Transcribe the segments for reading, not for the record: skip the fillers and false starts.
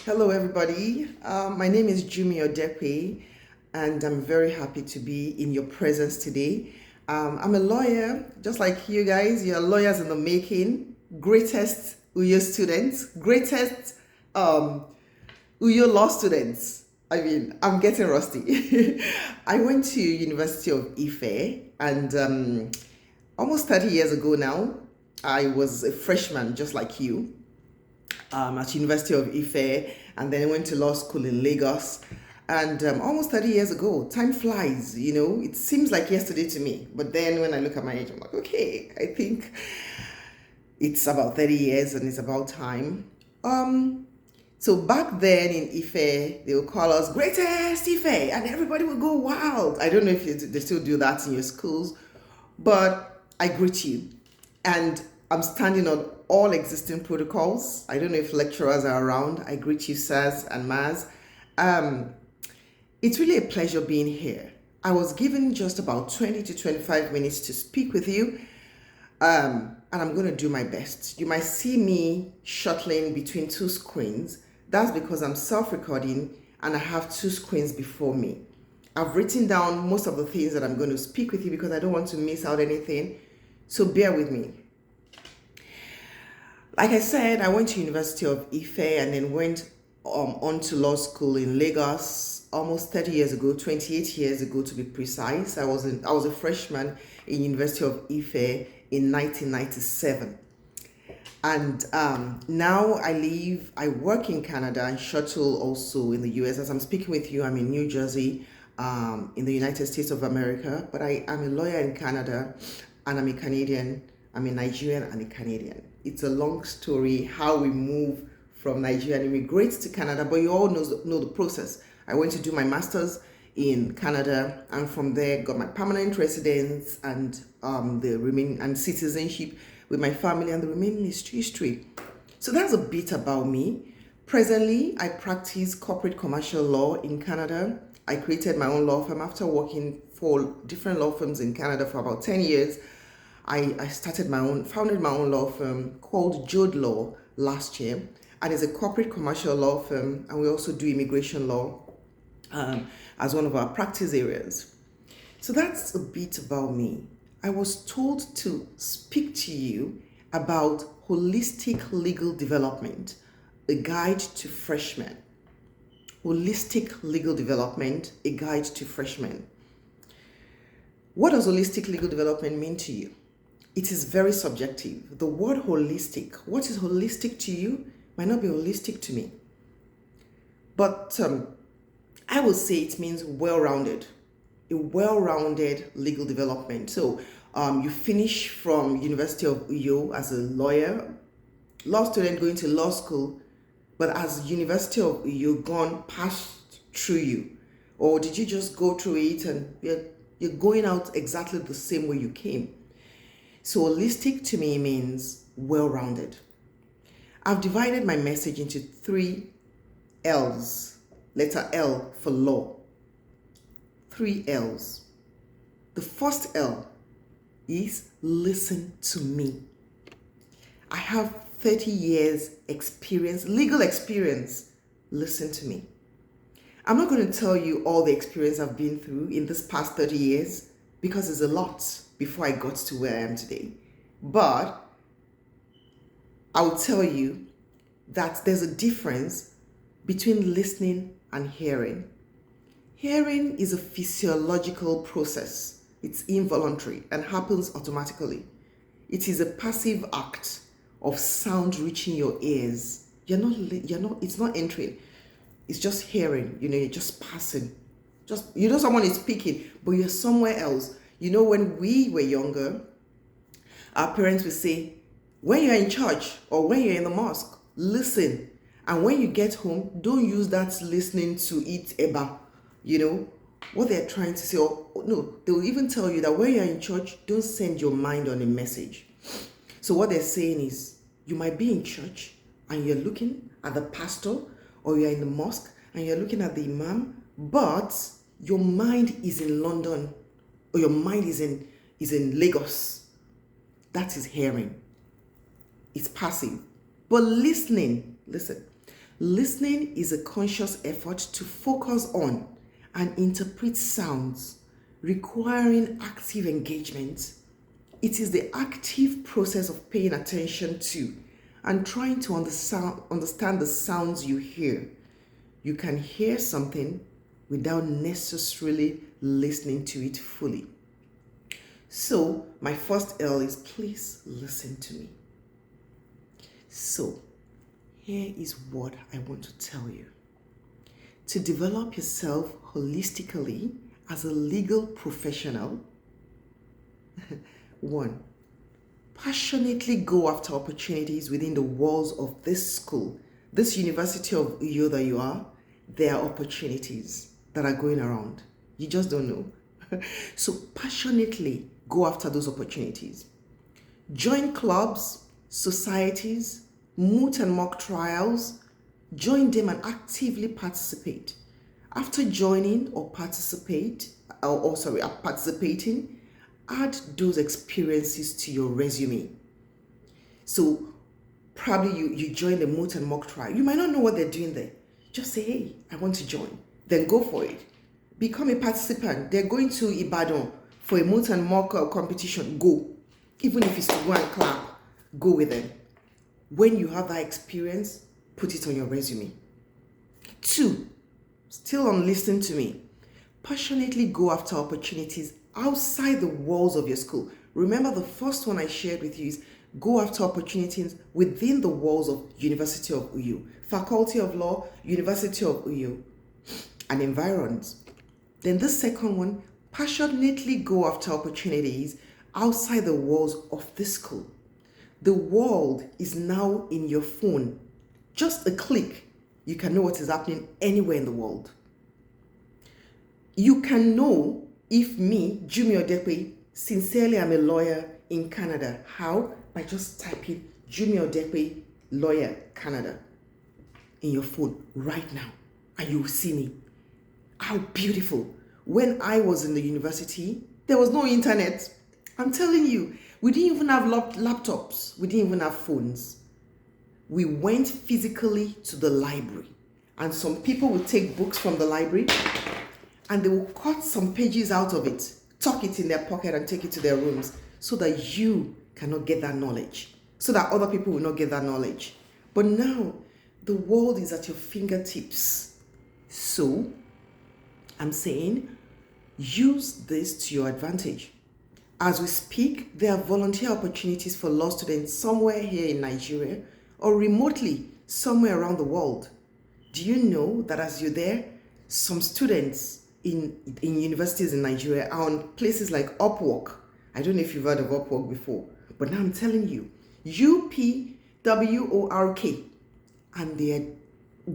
Hello, everybody. My name is Jumi Odepe, and I'm very happy to be in your presence today. I'm a lawyer, just like you guys. You're lawyers in the making. Greatest Uyo students, greatest um, Uyo law students. I mean, I'm getting rusty. I went to University of Ife, and almost 30 years ago now, I was a freshman, just like you, at University of Ife, and then I went to law school in Lagos. And almost 30 years ago, time flies, it seems like yesterday to me. But then when I look at my age, I'm like, okay, I think it's about 30 years and it's about time. So back then in Ife, they would call us greatest Ife, and everybody would go wild. I don't know if they still do that in your schools, but I greet you. And I'm standing on all existing protocols. I don't know if lecturers are around. I greet you, sirs and ma'as. Um, it's really a pleasure being here. I was given just about 20 to 25 minutes to speak with you, and I'm going to do my best. You might see me shuttling between two screens. That's because I'm self-recording and I have two screens before me. I've written down most of the things that I'm going to speak with you because I don't want to miss out anything. So bear with me. Like I said, I went to University of Ife and then went on to law school in Lagos almost 30 years ago, 28 years ago to be precise. I was a freshman in University of Ife in 1997. And now I work in Canada and shuttle also in the US. As I'm speaking with you, I'm in New Jersey, in the United States of America, but I am a lawyer in Canada and I'm a Canadian. I'm a Nigerian and a Canadian. It's a long story how we move from Nigeria and immigrate to Canada, but you all know the process. I went to do my master's in Canada, and from there got my permanent residence and the remaining and citizenship with my family, and the remaining is history. So that's a bit about me. Presently, I practice corporate commercial law in Canada. I created my own law firm after working for different law firms in Canada for about 10 years. I founded my own law firm called Jode Law last year, and it's a corporate commercial law firm, and we also do immigration law as one of our practice areas. So that's a bit about me. I was told to speak to you about holistic legal development, a guide to freshmen. Holistic legal development, a guide to freshmen. What does holistic legal development mean to you? It is very subjective. The word holistic, what is holistic to you might not be holistic to me. But I would say it means well-rounded, a well-rounded legal development. So you finish from University of Uyo as a lawyer, law student going to law school, but as University of Uyo gone past through you? Or did you just go through it and you're going out exactly the same way you came? So holistic to me means well-rounded. I've divided my message into 3 L's. Letter L for law. 3 L's. The first L is listen to me. I have 30 years experience, legal experience. Listen to me. I'm not going to tell you all the experience I've been through in this past 30 years because it's a lot before I got to where I am today. But I will tell you that there's a difference between listening and hearing. Hearing is a physiological process. It's involuntary and happens automatically. It is a passive act of sound reaching your ears. It's not entering. It's just hearing, you're just passing. Someone is speaking, but you're somewhere else. When we were younger, our parents would say, when you're in church or when you're in the mosque, listen. And when you get home, don't use that listening to eat eba. What they're trying to say. No, they will even tell you that when you're in church, don't send your mind on a message. So what they're saying is, you might be in church and you're looking at the pastor, or you're in the mosque and you're looking at the imam, but your mind is in London, or your mind is in Lagos. That is hearing. It's passive. But listen. Listening is a conscious effort to focus on and interpret sounds, requiring active engagement. It is the active process of paying attention to and trying to understand the sounds you hear. You can hear something without necessarily listening to it fully. So, my first L is please listen to me. So, here is what I want to tell you. To develop yourself holistically as a legal professional, 1. Passionately go after opportunities within the walls of this school, this University of Uyo that you are. There are opportunities that are going around. You just don't know. So passionately go after those opportunities. Join clubs, societies, moot and mock trials. Join them and actively participate. After joining or participating, add those experiences to your resume. So probably you join the moot and mock trial. You might not know what they're doing there. Just say, hey, I want to join. Then go for it. Become a participant. They're going to Ibadan for a moot and mock competition. Go. Even if it's to go and clap, go with them. When you have that experience, put it on your resume. 2, still on listen to me. Passionately go after opportunities outside the walls of your school. Remember, the first one I shared with you is go after opportunities within the walls of University of Uyo, Faculty of Law, University of Uyo, and environs. Then the second one, passionately go after opportunities outside the walls of this school. The world is now in your phone. Just a click, you can know what is happening anywhere in the world. You can know if me, Jumi Odepe, sincerely am a lawyer in Canada. How? By just typing Jumi Odepe, lawyer, Canada, in your phone right now, and you will see me. How beautiful. When I was in the university, there was no internet. I'm telling you, we didn't even have laptops. We didn't even have phones. We went physically to the library, and some people would take books from the library and they will cut some pages out of it, tuck it in their pocket and take it to their rooms so that you cannot get that knowledge, so that other people will not get that knowledge. But now, the world is at your fingertips. So, I'm saying, use this to your advantage. As we speak, there are volunteer opportunities for law students somewhere here in Nigeria or remotely somewhere around the world. Do you know that as you're there, some students in universities in Nigeria are on places like Upwork? I don't know if you've heard of Upwork before, but now I'm telling you, UPWORK, and they're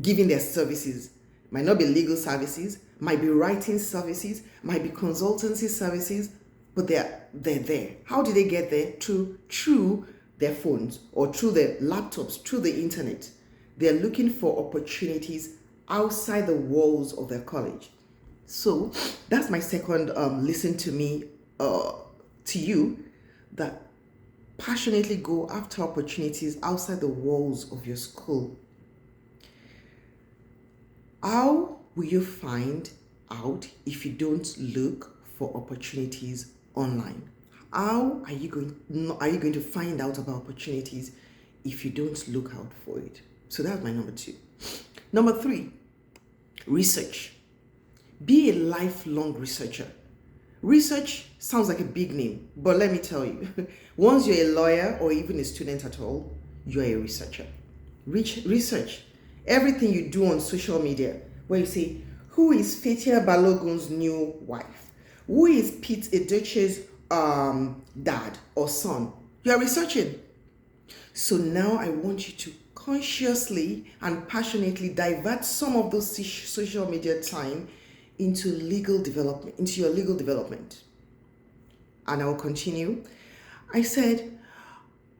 giving their services. Might not be legal services, might be writing services, might be consultancy services, but they're there. How do they get there? Through their phones or through their laptops, through the internet. They're looking for opportunities outside the walls of their college. So that's my second listen to me to you, that passionately go after opportunities outside the walls of your school. How will you find out if you don't look for opportunities online? How are you going to find out about opportunities if you don't look out for it? So that's my number 2. Number 3, research. Be a lifelong researcher. Research sounds like a big name, but let me tell you, once you're a lawyer or even a student at all, you're a researcher. Research everything you do on social media, where you say, who is Fetia Balogun's new wife? Who is Pete Edochie's dad or son? You are researching. So now I want you to consciously and passionately divert some of those social media time into your legal development. And I will continue. I said,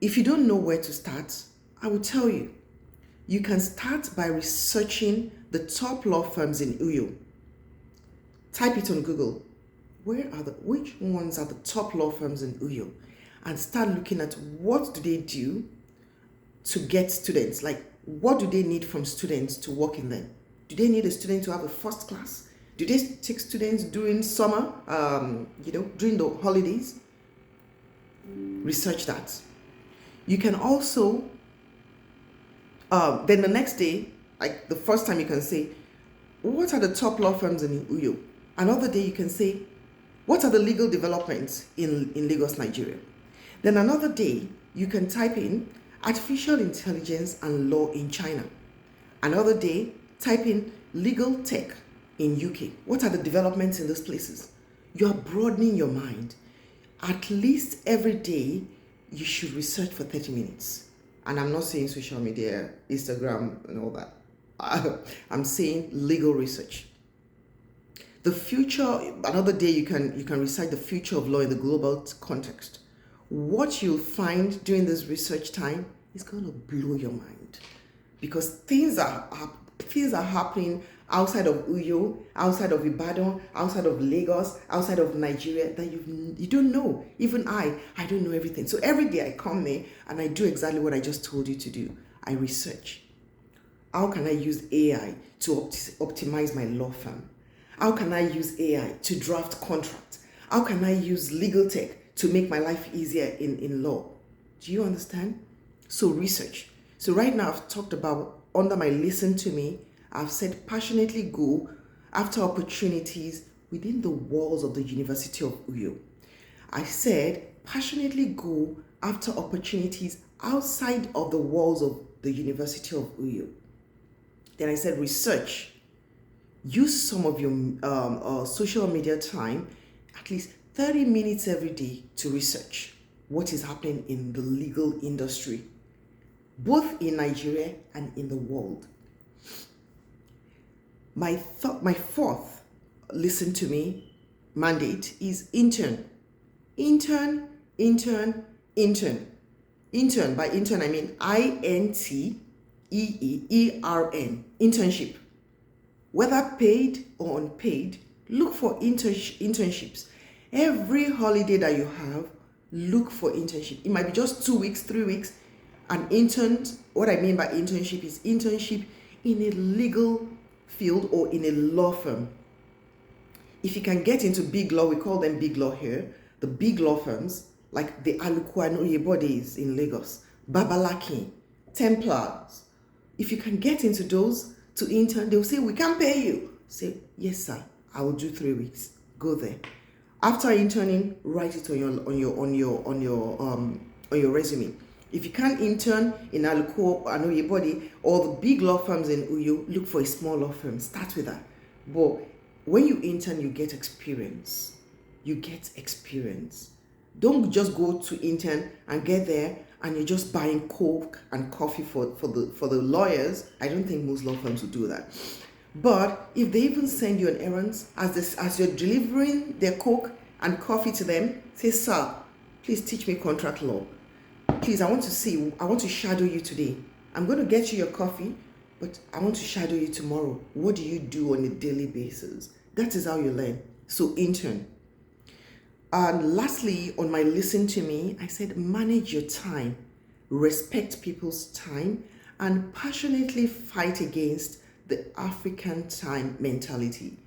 if you don't know where to start, I will tell you. You can start by researching the top law firms in Uyo. Type it on Google. Which ones are the top law firms in Uyo? And start looking at what do they do to get students. Like, What do they need from students to work in them? Do they need a student to have a first class? Do they take students during summer, during the holidays? Research that. You can also, then the next day, like the first time you can say, what are the top law firms in Uyo? Another day you can say, what are the legal developments in Lagos, Nigeria? Then another day you can type in artificial intelligence and law in China. Another day, type in legal tech in UK. What are the developments in those places? You are broadening your mind. At least every day, you should research for 30 minutes. And I'm not saying social media, Instagram, and all that. I'm saying legal research. The future, another day you can recite the future of law in the global context. What you'll find during this research time is going to blow your mind, because things are happening outside of Uyo, outside of Ibadan, outside of Lagos, outside of Nigeria that you don't know. Even I don't know everything. So every day I come there and I do exactly what I just told you to do. I research. How can I use AI to optimize my law firm? How can I use AI to draft contracts? How can I use legal tech to make my life easier in law? Do you understand? So research. So right now I've talked about, under my listen to me, I've said passionately go after opportunities within the walls of the University of Uyo. I said passionately go after opportunities outside of the walls of the University of Uyo. Then I said research. Use some of your social media time, at least 30 minutes every day, to research what is happening in the legal industry, both in Nigeria and in the world. My fourth, listen to me, mandate is intern. Intern. By intern, I mean INTEEERN, internship. Whether paid or unpaid, look for internships. Every holiday that you have, look for internship. It might be just 2 weeks, 3 weeks. An intern, what I mean by internship is internship in a legal field or in a law firm. If you can get into big law, we call them big law here, the big law firms like the Alukwanoye bodies in Lagos, Babalaki, Templars. If you can get into those to intern, they'll say, we can't pay you. Say, yes sir, I will do 3 weeks. Go there. After interning, write it on your resume. If you can't intern in Alukwanoye body or the big law firms in Uyo, look for a small law firm. Start with that. But when you intern, you get experience. Don't just go to intern and get there and you're just buying Coke and coffee for the lawyers. I don't think most law firms will do that. But if they even send you on errands, as you're delivering their Coke and coffee to them, say, sir, please teach me contract law. Please, I want to shadow you today. I'm going to get you your coffee, but I want to shadow you tomorrow. What do you do on a daily basis? That is how you learn. So intern. And lastly, on my listen to me, I said manage your time, respect people's time, and passionately fight against the African time mentality.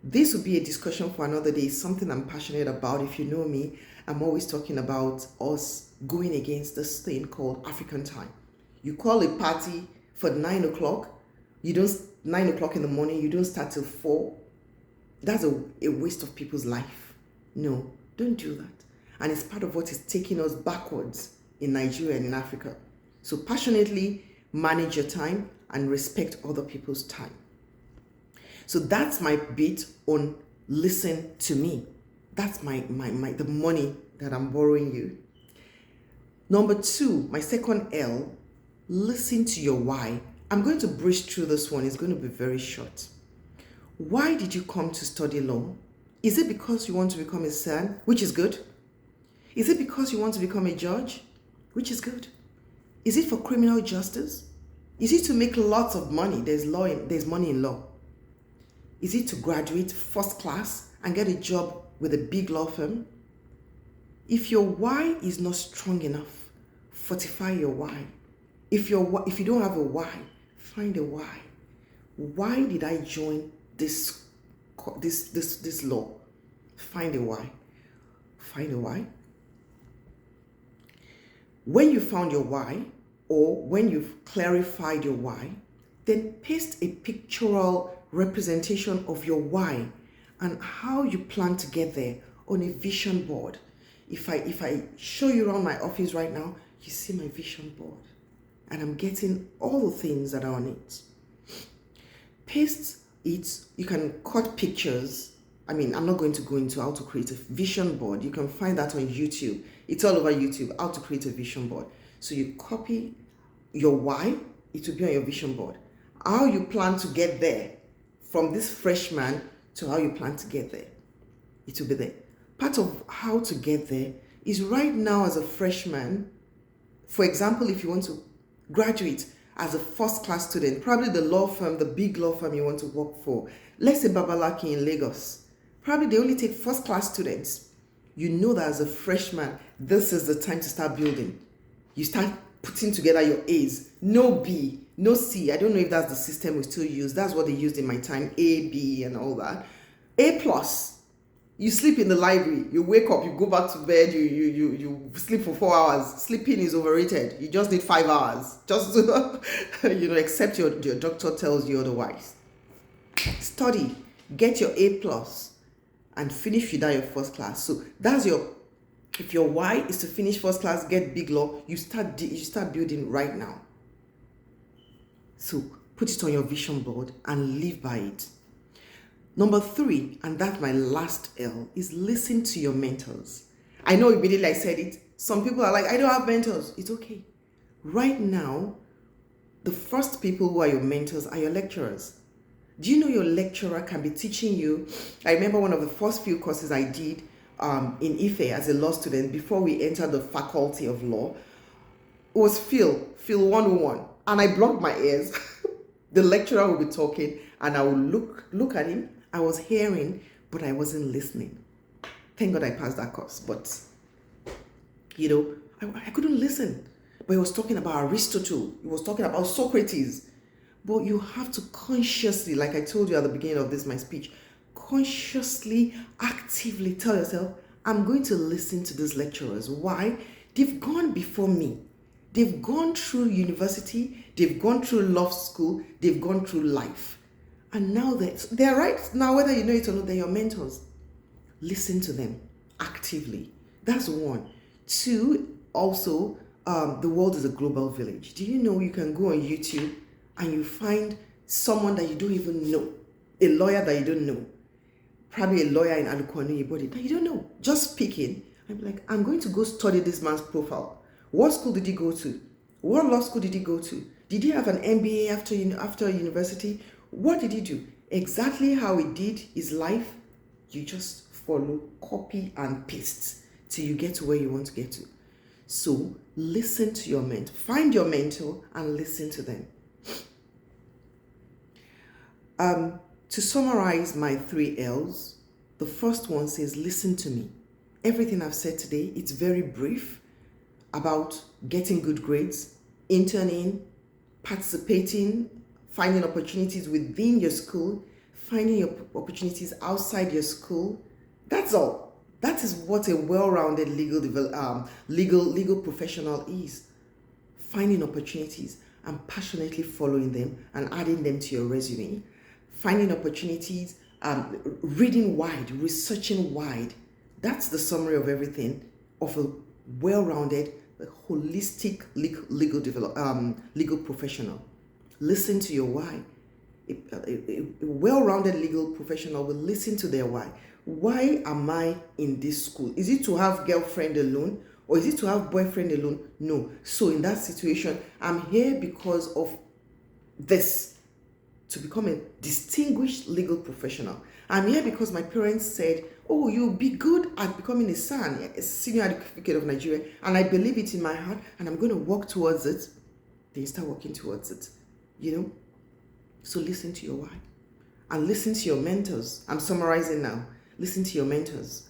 This will be a discussion for another day. It's something I'm passionate about. If you know me, I'm always talking about us going against this thing called African time. You call a party for 9 o'clock, 9 o'clock in the morning, you don't start till 4. That's a waste of people's life. No, don't do that. And it's part of what is taking us backwards in Nigeria and in Africa. So passionately manage your time and respect other people's time. So that's my bit on listen to me. That's the money that I'm borrowing you. Number 2, my second L, listen to your why. I'm going to breeze through this one. It's going to be very short. Why did you come to study law? Is it because you want to become a SAN, which is good? Is it because you want to become a judge, which is good? Is it for criminal justice? Is it to make lots of money? There's money in law. Is it to graduate first class and get a job with a big law firm? If your why is not strong enough, fortify your why. If you don't have a why, find a why. Why did I join this law? Find a why. Find a why. When you found your why, or when you've clarified your why, then paste a pictorial representation of your why and how you plan to get there on a vision board. If I show you around my office right now, you see my vision board, and I'm getting all the things that are on it. Paste it. You can cut pictures. I'm not going to go into how to create a vision board. You can find that on YouTube. It's all over YouTube, how to create a vision board. So you copy your why, it will be on your vision board. How you plan to get there, from this freshman to how you plan to get there, it will be there. Part of how to get there is right now as a freshman. For example, if you want to graduate as a first-class student, probably the law firm, the big law firm you want to work for, let's say Babalaki in Lagos, probably they only take first-class students. You know that as a freshman, this is the time to start building. You start putting together your A's. No B, no C. I don't know if that's the system we still use. That's what they used in my time, A, B, and all that. A plus. You sleep in the library, you wake up, you go back to bed, you sleep for 4 hours. Sleeping is overrated. You just need 5 hours. Just except your doctor tells you otherwise. Study, get your A plus, and finish without your first class. So that's if your why is to finish first class, get big law, you start building right now. So put it on your vision board and live by it. Number 3, and that's my last L, is listen to your mentors. I know immediately I said it. Some people are like, I don't have mentors. It's okay. Right now, the first people who are your mentors are your lecturers. Do you know your lecturer can be teaching you? I remember one of the first few courses I did in Ife as a law student before we entered the faculty of law was Phil 101. And I blocked my ears. The lecturer will be talking and I will look at him. I was hearing, but I wasn't listening. Thank God I passed that course. But, I couldn't listen. But he was talking about Aristotle. He was talking about Socrates. But you have to consciously, like I told you at the beginning of my speech, consciously, actively tell yourself, I'm going to listen to these lecturers. Why? They've gone before me. They've gone through university. They've gone through law school. They've gone through life. And now they're right. Now, whether you know it or not, they're your mentors. Listen to them actively. That's 1. 2, also, the world is a global village. Do you know you can go on YouTube and you find someone that you don't even know, a lawyer that you don't know, probably a lawyer in Alukwanu body that you don't know, just speaking. I'm like, I'm going to go study this man's profile. What school did he go to? What law school did he go to? Did he have an MBA after university? What did he do? Exactly how he did his life, you just follow, copy, and paste till you get to where you want to get to. So listen to your mentor. Find your mentor and listen to them. To summarize my 3 L's, the first one says, listen to me. Everything I've said today, it's very brief about getting good grades, interning, participating, finding opportunities within your school, finding your opportunities outside your school. That's all. That is what a well-rounded legal professional is. Finding opportunities and passionately following them and adding them to your resume. Finding opportunities, reading wide, researching wide. That's the summary of everything of a well-rounded, holistic legal professional. Listen to your why. A well-rounded legal professional will listen to their why. Why am I in this school? Is it to have girlfriend alone or is it to have boyfriend alone? No. So in that situation, I'm here because of this, to become a distinguished legal professional. I'm here because my parents said, oh, you'll be good at becoming a SAN, a senior advocate of Nigeria, and I believe it in my heart and I'm going to work towards it. Then you start working towards it. So listen to your why and listen to your mentors. I'm summarizing now. Listen to your mentors.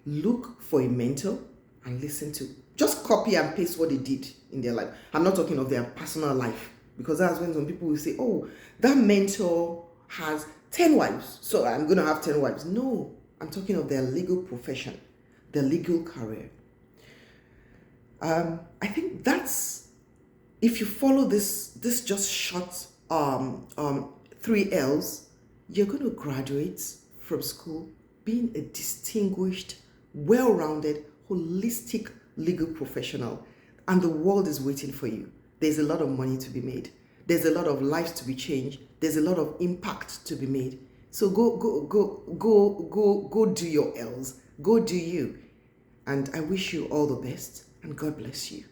Look for a mentor and listen to Just copy and paste what they did in their life. I'm not talking of their personal life, because that's when some people will say, oh, that mentor has 10 wives, so I'm going to have 10 wives. No, I'm talking of their legal profession, their legal career. I think that's, if you follow this just short 3 L's, you're going to graduate from school being a distinguished, well-rounded, holistic legal professional, and the world is waiting for you. There's a lot of money to be made. There's a lot of lives to be changed. There's a lot of impact to be made. So go do your L's. Go do you. And I wish you all the best, and God bless you.